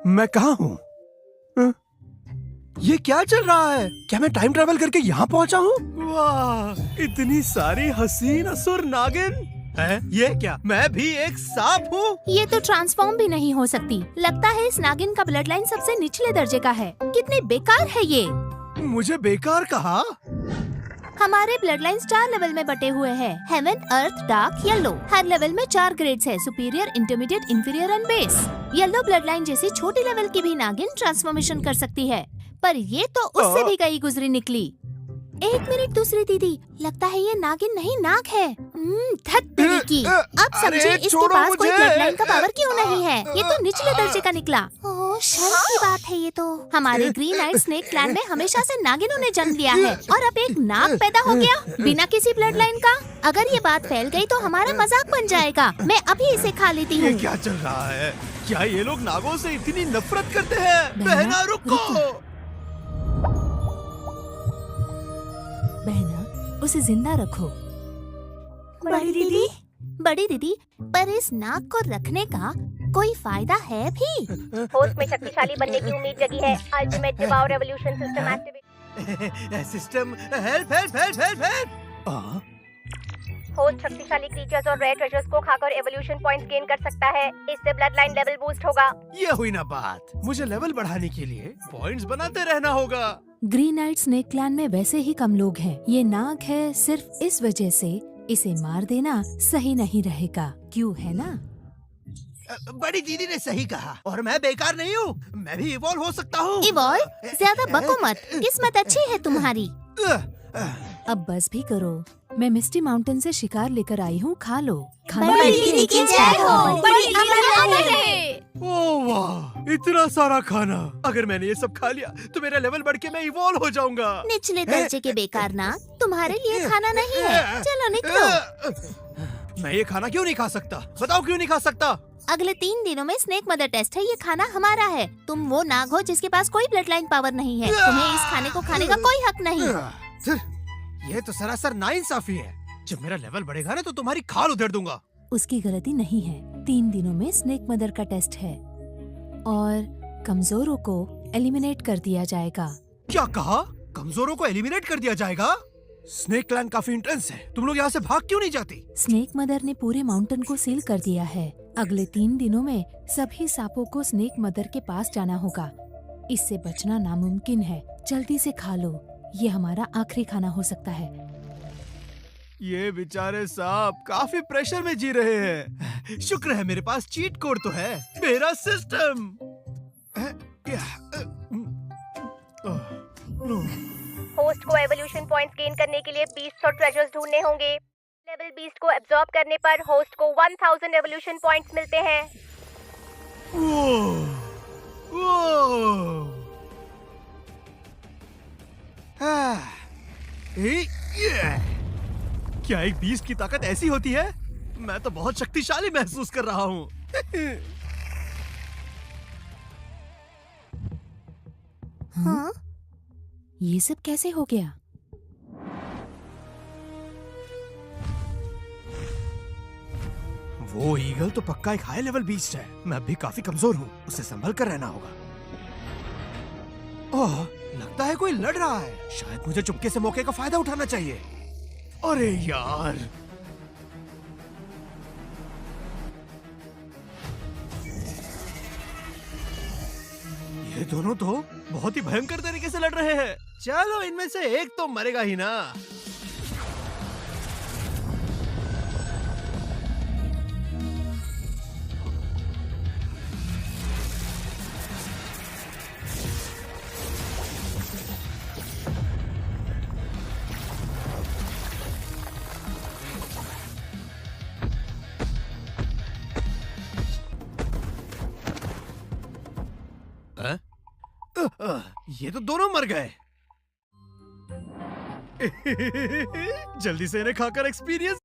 मैं कहाँ हूँ? ये क्या चल रहा है? क्या मैं टाइम ट्रेवल करके यहाँ पहुँचा हूँ? वाह, इतनी सारी हसीन असुर नागिन है। ये क्या मैं भी एक सांप हूँ? ये तो ट्रांसफॉर्म भी नहीं हो सकती। लगता है इस नागिन का ब्लड लाइन सबसे निचले दर्जे का है। कितने बेकार है ये। मुझे बेकार कहा? हमारे ब्लड लाइन 4 लेवल में बटे हुए हैं। हेवन, अर्थ, डार्क, येलो। हर लेवल में 4 ग्रेड्स है, superior, intermediate, inferior and base. Yellow blood line जैसी छोटी लेवल की भी नागिन ट्रांसफॉर्मेशन कर सकती है, पर ये तो उससे भी गई गुजरी निकली। एक मिनट दूसरी दीदी, लगता है ये नागिन नहीं नाग है। धत तेरी की। अब समझे इसके पास कोई ब्लड लाइन का पावर क्यों नहीं है। ये तो निचले दर्जे का निकला। ओह, शर्म की बात है ये तो। हमारे ग्रीन आइड स्नेक क्लैन में हमेशा से नागिनों ने जन्म लिया है और अब एक नाग पैदा हो गया बिना किसी ब्लड लाइन का। अगर ये बात फैल गई तो हमारा मजाक बन जाएगा। मैं अभी इसे खा लेती हूँ। ये क्या चल रहा है? क्या ये लोग नागों से इतनी नफरत करते हैं? बहना रुको। बहना, उसे जिंदा रखो। बड़ी दीदी, बड़ी दीदी, पर इस नाग को रखने का कोई फायदा है भी? होस्ट में शक्तिशाली बनने की उम्मीद जगी है। Ultimate devour evolution system activate. System help help help help help. Host शक्तिशाली क्रीचर्स और रेयर ट्रेजर्स को खाकर एवोल्यूशन पॉइंट्स गेन कर सकता है। इससे ब्लड लाइन लेवल बूस्ट होगा। ये हुई ना बात। मुझे लेवल बढ़ाने के लिए पॉइंट्स बनाते रहना होगा। ग्रीन आइड स्नेक क्लैन में वैसे ही कम लोग हैं। ये नाग है, सिर्फ इस वजह से इसे मार देना सही नहीं रहेगा, क्यों है ना? बड़ी दीदी ने सही कहा और मैं बेकार नहीं हूँ। मैं भी इवॉल्व हो सकता हूँ। इवॉल्व? ज्यादा बको मत, किस्मत अच्छी है तुम्हारी। अब बस भी करो। मैं मिस्टी माउंटेन से शिकार लेकर आई हूँ, खा लो। बड़ी दीदी की जय हो। बड़ी अमर रहे। ओह वाह, इतना सारा खाना। अगर मैंने ये सब खा लिया तो मेरा लेवल बढ़ के मैं इवॉल्व हो जाऊंगा। निचले दर्जे के बेकार नाग, तुम्हारे लिए खाना नहीं है। चलो निकलो। मैं ये खाना क्यों नहीं खा सकता? बताओ क्यों नहीं खा सकता? अगले 3 दिनों में स्नेक मदर टेस्ट है। ये खाना हमारा है। तुम वो नाग हो जिसके पास कोई ब्लड लाइन पावर नहीं है। तुम्हें इस खाने को खाने का कोई हक नहीं। ये तो सरासर नाइंसाफी है। जब मेरा लेवल बढ़ेगा ना तो तुम्हारी खाल उधेड़ दूंगा। उसकी गलती नहीं है। 3 दिनों में स्नेक मदर का टेस्ट है और कमजोरों को एलिमिनेट कर दिया जाएगा। क्या कहा? कमजोरों को एलिमिनेट कर दिया जाएगा? स्नेक क्लैन काफी इंटेंस है। तुम लोग यहाँ से भाग क्यों नहीं जाती? स्नेक मदर ने पूरे माउंटेन को सील कर दिया है। अगले 3 दिनों में सभी सांपों को स्नेक मदर के पास जाना होगा। इससे बचना नामुमकिन है। जल्दी से खा लो, ये हमारा आखिरी खाना हो सकता है। ये बेचारे सांप काफी प्रेशर में जी रहे हैं। शुक्र है मेरे पास चीट कोड तो है, मेरा सिस्टम। होस्ट को एवोल्यूशन पॉइंट्स गेन करने के लिए बीस्ट्स और ट्रेजर्स ढूंढने होंगे। लेवल बीस्ट को एब्जॉर्ब करने पर होस्ट को 1000 एवोल्यूशन पॉइंट्स मिलते हैं। क्या एक बीस्ट की ताकत ऐसी होती है? मैं तो बहुत शक्तिशाली महसूस कर रहा हूँ। हाँ? ये सब कैसे हो गया? वो ईगल तो पक्का एक हाई लेवल बीस्ट है। मैं अब भी काफी कमजोर हूँ, उसे संभल कर रहना होगा। ओह, लगता है कोई लड़ रहा है। शायद मुझे चुपके से मौके का फायदा उठाना चाहिए। अरे यार, ये दोनों तो बहुत ही भयंकर तरीके से लड़ रहे हैं। चलो इनमें से एक तो मरेगा ही ना। ये तो दोनों मर गए। जल्दी से इन्हें खाकर एक्सपीरियंस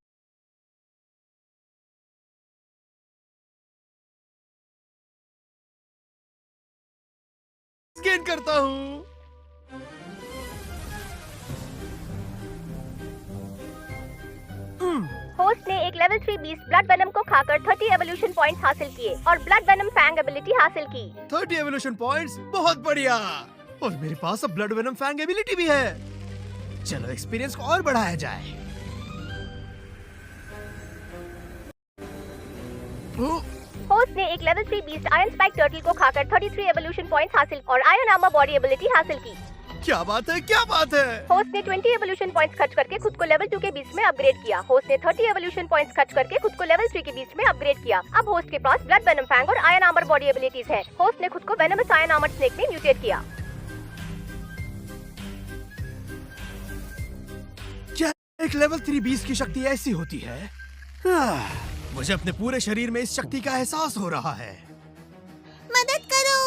गेन करता हूँ। होस्ट ने एक लेवल 3 बीस्ट ब्लड वेनम को खाकर 30 एवोल्यूशन पॉइंट्स हासिल किए और ब्लड वेनम फैंग एबिलिटी हासिल की। 30 एवोल्यूशन पॉइंट्स, बहुत बढ़िया। और मेरे पास अब ब्लड वेनम फैंग एबिलिटी भी है। चलो एक्सपीरियंस को और बढ़ाया जाए। होस्ट ने एक level 3 beast iron spike turtle को खाकर 33 एवोल्यूशन पॉइंट्स हासिल और आयरन आर्मर बॉडी एबिलिटी हासिल की। क्या बात है, क्या बात है। होस्ट ने 20 एवोल्यूशन पॉइंट्स खर्च करके खुद को लेवल 2 के बीस्ट में अपग्रेड किया। होस्ट ने 30 एवोल्यूशन पॉइंट्स खर्च करके खुद को लेवल 3 के बीस्ट में अपग्रेड किया। अब होस्ट के पास ब्लड वेनम फैंग और आयरन आर्मर बॉडी एबिलिटीज है। होस्ट ने खुद को वेनमस आयरन आर्मर स्नेक में म्यूटेट किया। क्या एक लेवल 3 बीस्ट की शक्ति ऐसी होती है? मुझे अपने पूरे शरीर में इस शक्ति का एहसास हो रहा है। मदद करो।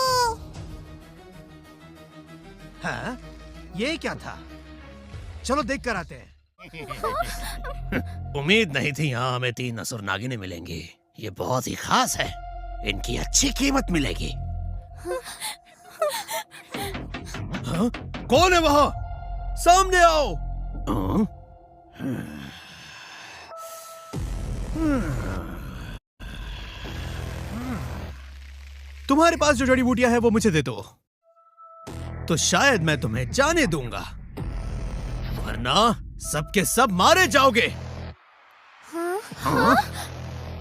हाँ? ये क्या था? चलो देख कर आते हैं। उम्मीद नहीं थी यहाँ हमें 3 असुर नागिनें मिलेंगी। ये बहुत ही खास है, इनकी अच्छी कीमत मिलेगी। हाँ? कौन है वहाँ? सामने आओ। हाँ? तुम्हारे पास जो जड़ी बूटियां हैं वो मुझे दे दो, तो शायद मैं तुम्हें जाने दूंगा, वरना सबके सब मारे जाओगे। हाँ?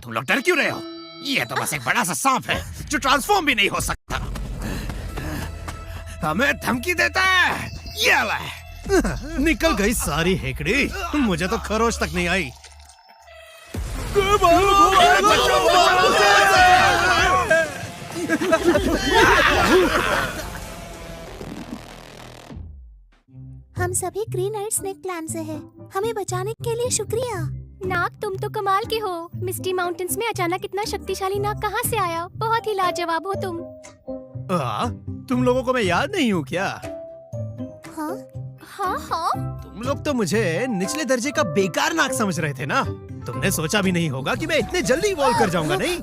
तुम लोग डर क्यों रहे हो? ये तो बस एक बड़ा सा सांप है जो ट्रांसफॉर्म भी नहीं हो सकता। हमें धमकी देता है। ये ले। निकल गई सारी हेकड़ी। मुझे तो खरोच तक नहीं आई। हम सभी ग्रीन आइड स्नेक क्लैन से हैं। हमें बचाने के लिए शुक्रिया। नाग, तुम तो कमाल के हो। मिस्टी माउंटेन्स में अचानक इतना शक्तिशाली नाग कहाँ से आया? बहुत ही लाजवाब हो तुम। तुम लोगों को मैं याद नहीं हूँ क्या? हाँ? हाँ हाँ। तुम लोग तो मुझे निचले दर्जे का बेकार नाग समझ रहे थे ना। तुमने सोचा भी नहीं होगा कि मैं इतने जल्दी इवॉल्व कर जाऊंगा, नहीं?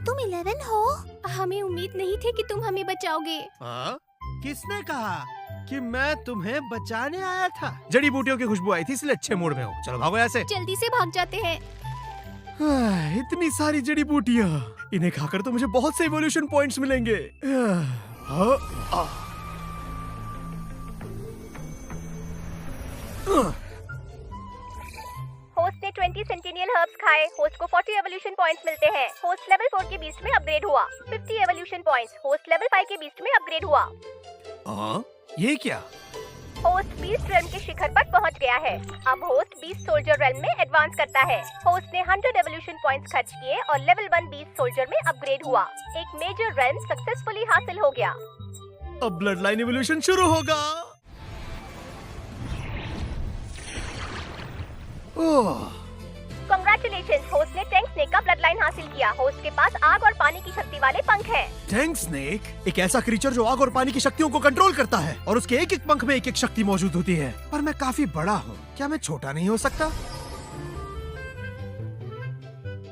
तुम 11 हो? हमें उम्मीद नहीं थी कि तुम हमें बचाओगे। किसने कहा कि मैं तुम्हें बचाने आया था? जड़ी बूटियों की खुशबू आई थी, इसलिए अच्छे मूड में हूँ। चलो भागो यहाँ से। जल्दी से भाग जाते हैं। इतनी सारी जड़ी बूटियाँ, इन्हें खाकर तो मुझे बहुत से इवोल्यूशन पॉइंट्स मिलेंगे। होस्ट ने 20 सेंटिनियल हर्ब्स खाए। होस्ट को 40 एवोल्यूशन पॉइंट्स मिलते हैं। होस्ट लेवल 4 के बीस्ट में अपग्रेड हुआ। 50 एवोल्यूशन पॉइंट्स। होस्ट लेवल 5 के बीस्ट में अपग्रेड हुआ। ये क्या? होस्ट बीस्ट रेल्म के शिखर पर पहुंच गया है। अब होस्ट बीस्ट सोल्जर रेल्म में एडवांस करता है। होस्ट ने 100 एवोल्यूशन पॉइंट्स खर्च किए और लेवल 1 बीस्ट सोल्जर में अपग्रेड हुआ। एक मेजर रेल्म सक्सेसफुली हासिल हो गया। अब ब्लड लाइन एवोल्यूशन शुरू होगा। कांग्रेचुलेशंस, होस्ट ने टैंक स्नेक का ब्लड लाइन हासिल किया। होस्ट के पास आग और पानी की शक्ति वाले पंख हैं। टैंक स्नेक एक ऐसा क्रीचर जो आग और पानी की शक्तियों को कंट्रोल करता है, और उसके एक एक पंख में एक एक शक्ति मौजूद होती है। पर मैं काफी बड़ा हूँ, क्या मैं छोटा नहीं हो सकता?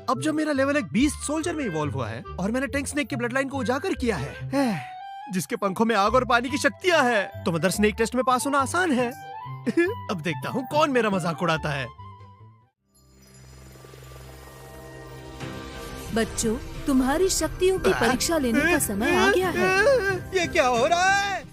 अब जब मेरा लेवल 1 बीस्ट सोल्जर में इवॉल्व हुआ है और मैंने टैंक स्नेक की ब्लड लाइन को उजागर किया है, जिसके पंखों में आग और पानी की शक्तियाँ हैं, तो मदर स्नेक टेस्ट में पास होना आसान है। अब देखता हूँ कौन मेरा मजाक उड़ाता है। बच्चों, तुम्हारी शक्तियों की परीक्षा लेने का समय आ गया है। ये क्या हो रहा है?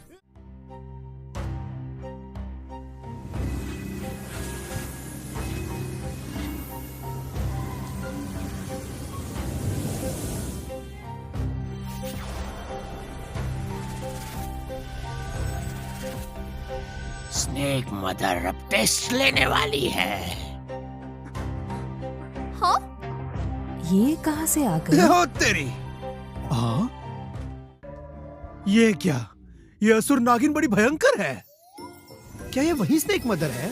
स्नेक मदर अब टेस्ट लेने वाली है। हाँ? ये कहाँ से आ गए? हो तेरी। ये क्या? ये असुर नागिन बड़ी भयंकर है। क्या ये वही स्नेक मदर है